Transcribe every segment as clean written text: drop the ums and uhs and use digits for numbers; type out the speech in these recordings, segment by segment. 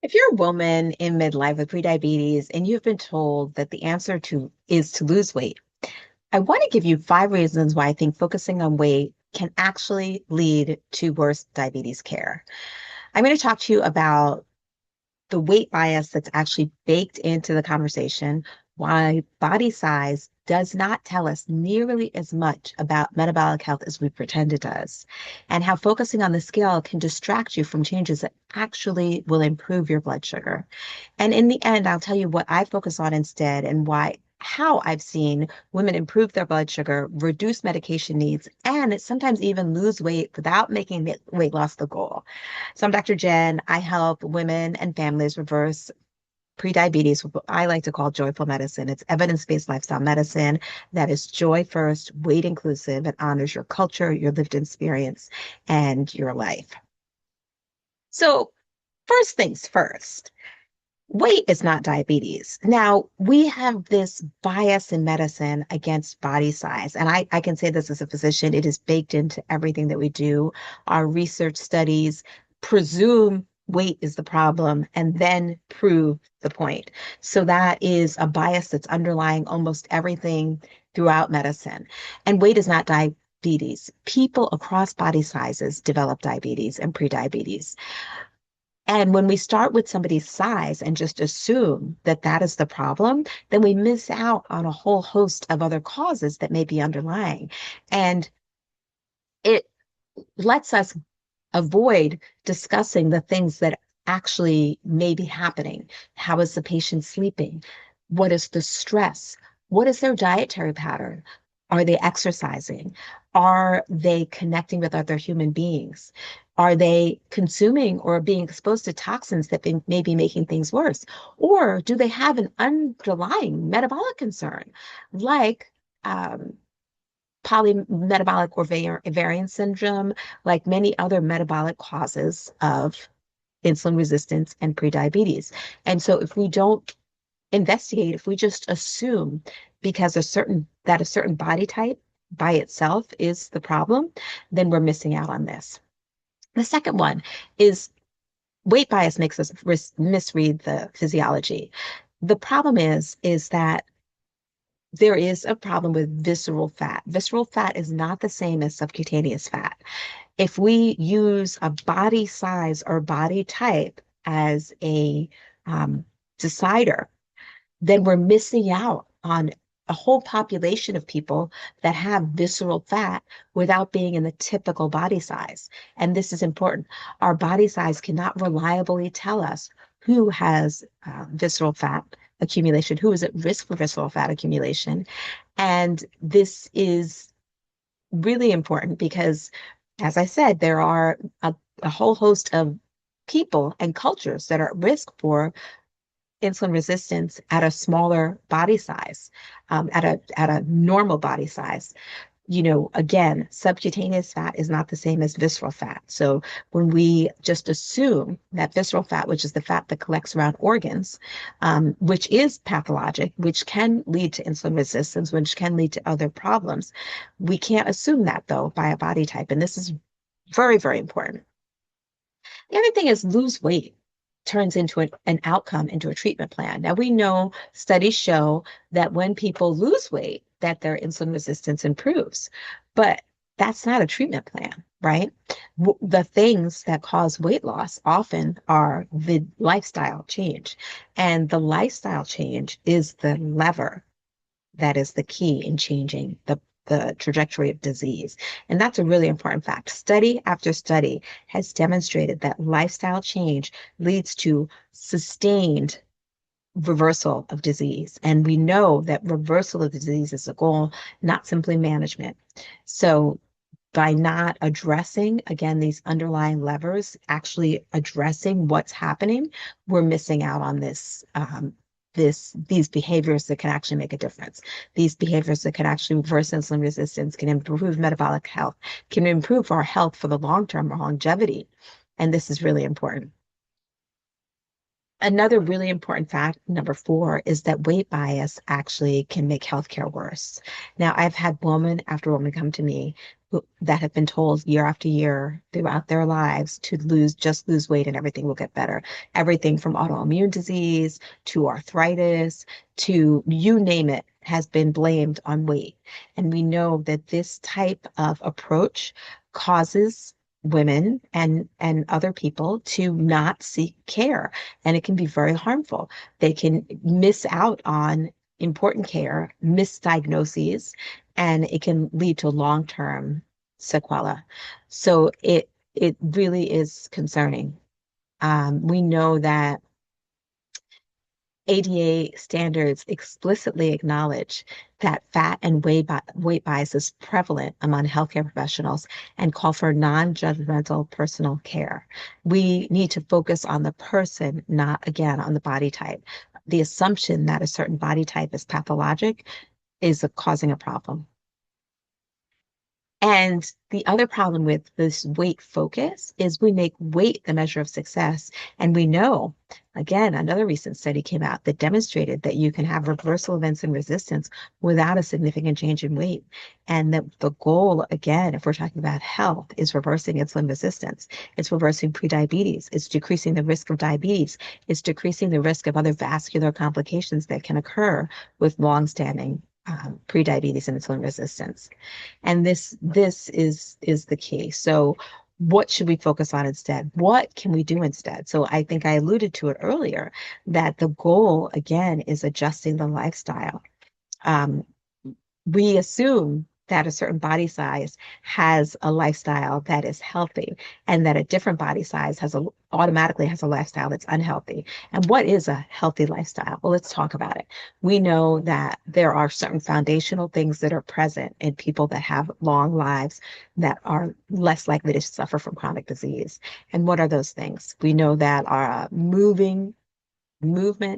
If you're a woman in midlife with prediabetes and you've been told that the answer to is to lose weight, I want to give you 5 reasons why I think focusing on weight can actually lead to worse diabetes care. I'm going to talk to you about the weight bias that's actually baked into the conversation, why body size does not tell us nearly as much about metabolic health as we pretend it does, and how focusing on the scale can distract you from changes that actually will improve your blood sugar. And in the end, I'll tell you what I focus on instead and how I've seen women improve their blood sugar, reduce medication needs, and sometimes even lose weight without making weight loss the goal. So I'm Dr. Jen. I help women and families reverse prediabetes, what I like to call joyful medicine. It's evidence-based lifestyle medicine that is joy first, weight inclusive, and honors your culture, your lived experience, and your life. So first things first. Weight is not diabetes. Now, we have this bias in medicine against body size. And I can say this as a physician, it is baked into everything that we do. Our research studies presume weight is the problem and then prove the point. So that is a bias that's underlying almost everything throughout medicine. And weight is not diabetes. People across body sizes develop diabetes and prediabetes. And when we start with somebody's size and just assume that that is the problem, then we miss out on a whole host of other causes that may be underlying. And it lets us avoid discussing the things that actually may be happening. How is the patient sleeping? What is the stress? What is their dietary pattern? Are they exercising? Are they connecting with other human beings? Are they consuming or being exposed to toxins that may be making things worse? Or do they have an underlying metabolic concern like polymetabolic ovarian syndrome, like many other metabolic causes of insulin resistance and prediabetes? And so if we don't investigate, if we just assume because a certain body type by itself is the problem, then we're missing out on this. The second one is weight bias makes us misread the physiology. The problem is that there is a problem with visceral fat. Visceral fat is not the same as subcutaneous fat. If we use a body size or body type as a decider, then we're missing out on a whole population of people that have visceral fat without being in the typical body size. And this is important. Our body size cannot reliably tell us who has visceral fat accumulation, who is at risk for visceral fat accumulation. And this is really important because, as I said, there are a whole host of people and cultures that are at risk for insulin resistance at a smaller body size, at a normal body size. Again, subcutaneous fat is not the same as visceral fat. So when we just assume that visceral fat, which is the fat that collects around organs, which is pathologic, which can lead to insulin resistance, which can lead to other problems, we can't assume that though by a body type. And this is very, very important. The other thing is lose weight turns into an outcome, into a treatment plan. Now we know studies show that when people lose weight, that their insulin resistance improves, but that's not a treatment plan, right? The things that cause weight loss often are the lifestyle change, and the lifestyle change is the lever that is the key in changing the trajectory of disease. And that's a really important fact. Study after study has demonstrated that lifestyle change leads to sustained reversal of disease. And we know that reversal of disease is a goal, not simply management. So by not addressing, again, these underlying levers, actually addressing what's happening, we're missing out on these behaviors that can actually make a difference. These behaviors that can actually reverse insulin resistance, can improve metabolic health, can improve our health for the long term, our longevity. And this is really important. Another really important fact, number four, is that weight bias actually can make healthcare worse. Now, I've had woman after woman come to me that have been told year after year throughout their lives to just lose weight and everything will get better. Everything from autoimmune disease to arthritis to you name it has been blamed on weight. And we know that this type of approach causes women and other people to not seek care, and it can be very harmful. They can miss out on important care, misdiagnoses, and it can lead to long-term sequela. So it really is concerning. We know that ADA standards explicitly acknowledge that fat and weight bias is prevalent among healthcare professionals and call for non-judgmental personal care. We need to focus on the person, not again on the body type. The assumption that a certain body type is pathologic is causing a problem. And the other problem with this weight focus is we make weight the measure of success. And we know, again, another recent study came out that demonstrated that you can have reversal of insulin resistance without a significant change in weight. And that the goal, again, if we're talking about health, is reversing insulin resistance. It's reversing prediabetes. It's decreasing the risk of diabetes. It's decreasing the risk of other vascular complications that can occur with longstanding prediabetes and insulin resistance. And this is the key. So what should we focus on instead? What can we do instead? So I think I alluded to it earlier that the goal again is adjusting the lifestyle. Um, we assume that a certain body size has a lifestyle that is healthy and that a different body size automatically has a lifestyle that's unhealthy. And what is a healthy lifestyle? Well, let's talk about it. We know that there are certain foundational things that are present in people that have long lives that are less likely to suffer from chronic disease. And what are those things? We know that our movement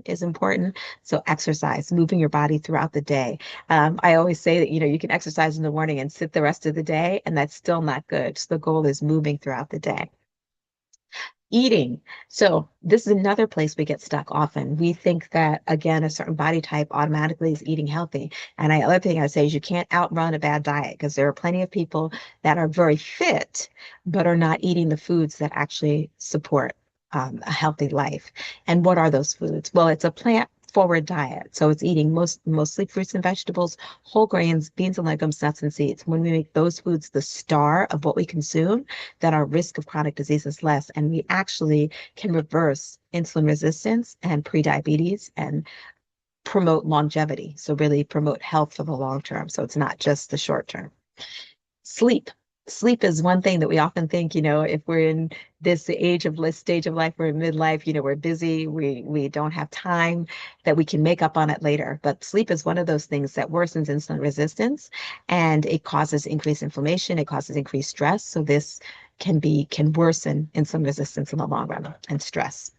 is important. So exercise, moving your body throughout the day. I always say that, you can exercise in the morning and sit the rest of the day, and that's still not good. So the goal is moving throughout the day. Eating. So this is another place we get stuck often. We think that, again, a certain body type automatically is eating healthy. And other thing I say is you can't outrun a bad diet because there are plenty of people that are very fit, but are not eating the foods that actually support a healthy life. And what are those foods? Well, it's a plant forward diet. So it's eating mostly fruits and vegetables, whole grains, beans and legumes, nuts and seeds. When we make those foods the star of what we consume, then our risk of chronic disease is less. And we actually can reverse insulin resistance and prediabetes and promote longevity. So really promote health for the long term. So it's not just the short term. Sleep. Sleep is one thing that we often think, if we're in this stage of life, we're in midlife, we're busy, we don't have time, that we can make up on it later. But sleep is one of those things that worsens insulin resistance, and it causes increased inflammation, it causes increased stress. So this can worsen insulin resistance in the long run, and stress.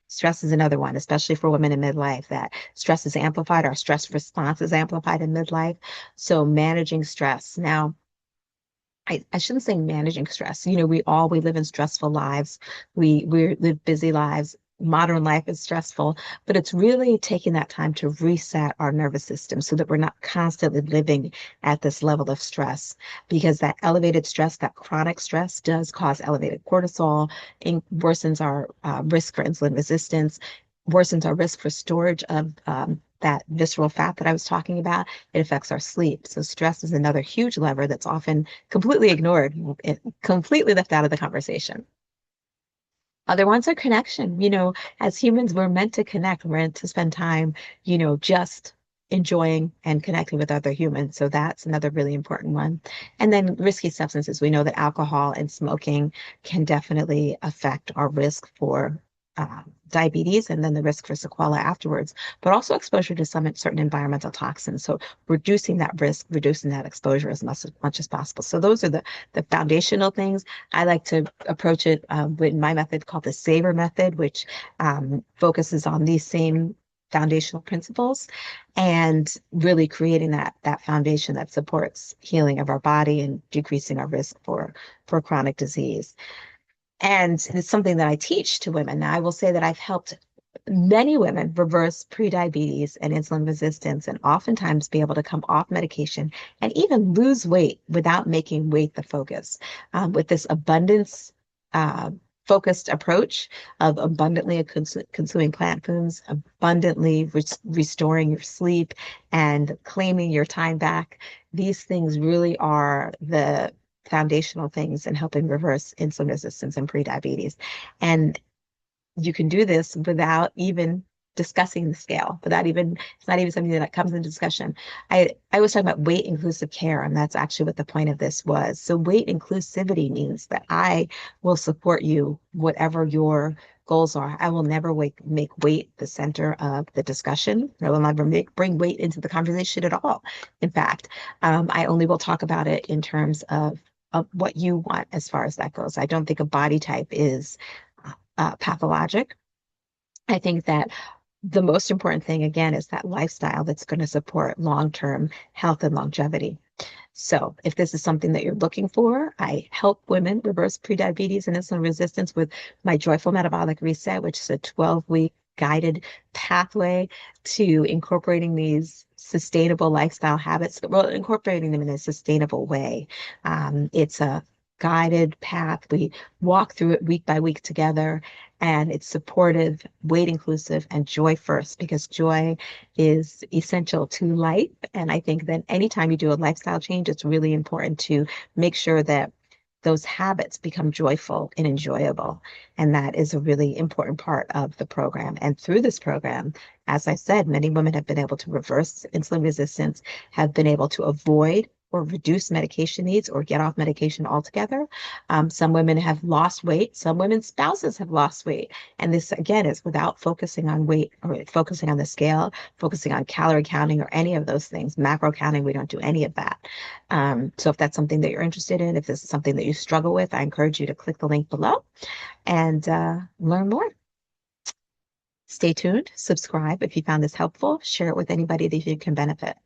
Stress is another one, especially for women in midlife, that stress is amplified. Our stress response is amplified in midlife. So managing stress. Now, I shouldn't say managing stress. We live in stressful lives. We live busy lives. Modern life is stressful, but it's really taking that time to reset our nervous system so that we're not constantly living at this level of stress, because that elevated stress, that chronic stress, does cause elevated cortisol, and worsens our risk for insulin resistance, worsens our risk for storage of that visceral fat that I was talking about. It affects our sleep. So stress is another huge lever that's often completely ignored, completely left out of the conversation. Other ones are connection. As humans, we're meant to connect. We're meant to spend time, just enjoying and connecting with other humans. So that's another really important one. And then risky substances. We know that alcohol and smoking can definitely affect our risk for diabetes, and then the risk for sequela afterwards, but also exposure to some certain environmental toxins. So reducing that risk, reducing that exposure as much as possible. So those are the foundational things. I like to approach it with my method called the SAVOR method, which focuses on these same foundational principles and really creating that foundation that supports healing of our body and decreasing our risk for chronic disease. And it's something that I teach to women. Now, I will say that I've helped Many women reverse prediabetes and insulin resistance and oftentimes be able to come off medication and even lose weight without making weight the focus. With this abundance uh, focused approach of abundantly consuming plant foods, abundantly restoring your sleep, and claiming your time back, these things really are the foundational things in helping reverse insulin resistance and prediabetes. And you can do this without even discussing the scale, without even, it's not even something that comes into discussion. I was talking about weight inclusive care, and that's actually what the point of this was. So weight inclusivity means that I will support you, whatever your goals are. I will never make weight the center of the discussion. I will never bring weight into the conversation at all. In fact, I only will talk about it in terms of what you want as far as that goes. I don't think a body type is pathologic. I think that the most important thing, again, is that lifestyle that's going to support long-term health and longevity. So if this is something that you're looking for, I help women reverse prediabetes and insulin resistance with my Joyful Metabolic Reset, which is a 12-week guided pathway to incorporating these sustainable lifestyle habits, well, incorporating them in a sustainable way. It's a guided path. We walk through it week by week together, and it's supportive, weight inclusive, and joy first, because joy is essential to life. And I think that anytime you do a lifestyle change, it's really important to make sure that those habits become joyful and enjoyable. And that is a really important part of the program. And through this program, as I said, many women have been able to reverse insulin resistance, have been able to avoid or reduce medication needs or get off medication altogether. Some women have lost weight. Some women's spouses have lost weight. And this, again, is without focusing on weight or focusing on the scale, focusing on calorie counting or any of those things. Macro counting, we don't do any of that. So if that's something that you're interested in, if this is something that you struggle with, I encourage you to click the link below and learn more. Stay tuned, subscribe if you found this helpful, share it with anybody that you can benefit.